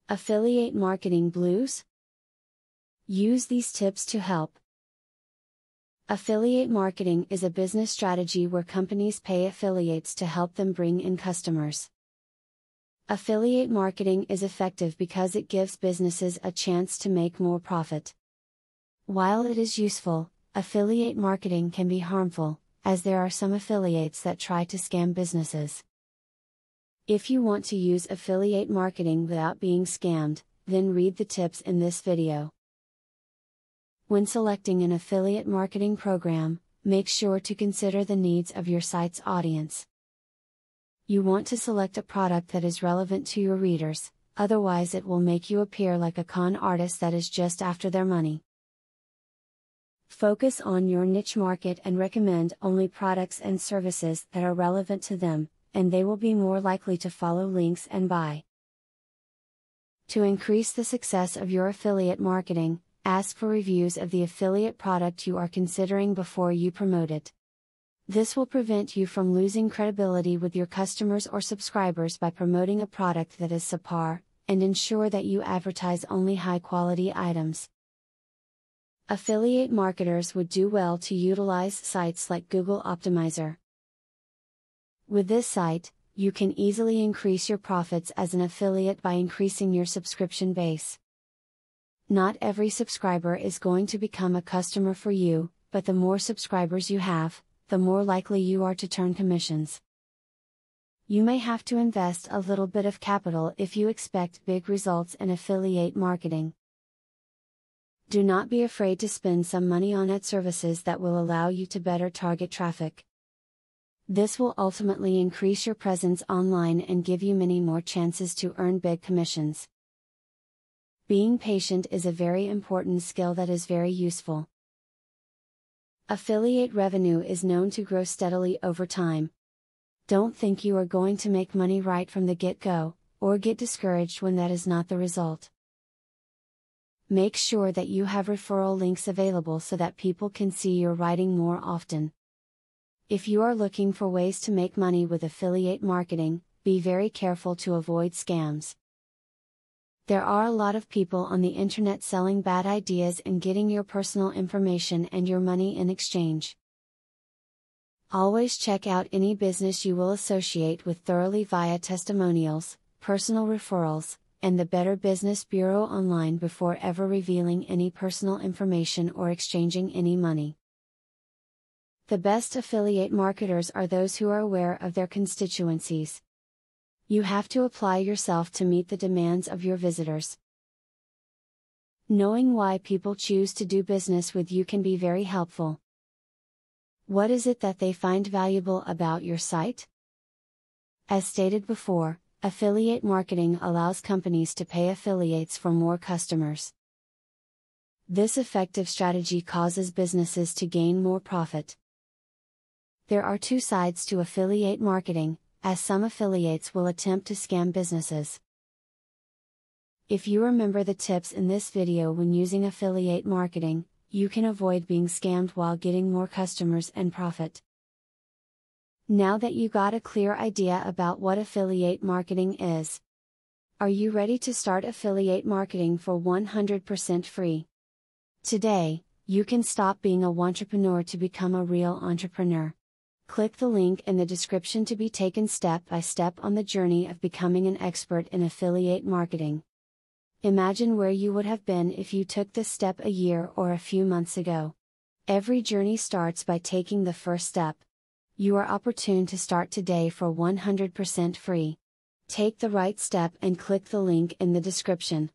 Affiliate marketing blues? Use these tips to help. Affiliate marketing is a business strategy where companies pay affiliates to help them bring in customers. Affiliate marketing is effective because it gives businesses a chance to make more profit. While it is useful, affiliate marketing can be harmful, as there are some affiliates that try to scam businesses. If you want to use affiliate marketing without being scammed, then read the tips in this video. When selecting an affiliate marketing program, make sure to consider the needs of your site's audience. You want to select a product that is relevant to your readers, otherwise it will make you appear like a con artist that is just after their money. Focus on your niche market and recommend only products and services that are relevant to them, and they will be more likely to follow links and buy. To increase the success of your affiliate marketing, ask for reviews of the affiliate product you are considering before you promote it. This will prevent you from losing credibility with your customers or subscribers by promoting a product that is subpar, and ensure that you advertise only high-quality items. Affiliate marketers would do well to utilize sites like Google Optimizer. With this site, you can easily increase your profits as an affiliate by increasing your subscription base. Not every subscriber is going to become a customer for you, but the more subscribers you have, the more likely you are to turn commissions. You may have to invest a little bit of capital if you expect big results in affiliate marketing. Do not be afraid to spend some money on ad services that will allow you to better target traffic. This will ultimately increase your presence online and give you many more chances to earn big commissions. Being patient is a very important skill that is very useful. Affiliate revenue is known to grow steadily over time. Don't think you are going to make money right from the get-go, or get discouraged when that is not the result. Make sure that you have referral links available so that people can see your writing more often. If you are looking for ways to make money with affiliate marketing, be very careful to avoid scams. There are a lot of people on the internet selling bad ideas and getting your personal information and your money in exchange. Always check out any business you will associate with thoroughly via testimonials, personal referrals, and the Better Business Bureau online before ever revealing any personal information or exchanging any money. The best affiliate marketers are those who are aware of their constituencies. You have to apply yourself to meet the demands of your visitors. Knowing why people choose to do business with you can be very helpful. What is it that they find valuable about your site? As stated before, affiliate marketing allows companies to pay affiliates for more customers. This effective strategy causes businesses to gain more profit. There are two sides to affiliate marketing, as some affiliates will attempt to scam businesses. If you remember the tips in this video when using affiliate marketing, you can avoid being scammed while getting more customers and profit. Now that you got a clear idea about what affiliate marketing is, are you ready to start affiliate marketing for 100% free? Today, you can stop being a wantrepreneur to become a real entrepreneur. Click the link in the description to be taken step by step on the journey of becoming an expert in affiliate marketing. Imagine where you would have been if you took this step a year or a few months ago. Every journey starts by taking the first step. You are opportune to start today for 100% free. Take the right step and click the link in the description.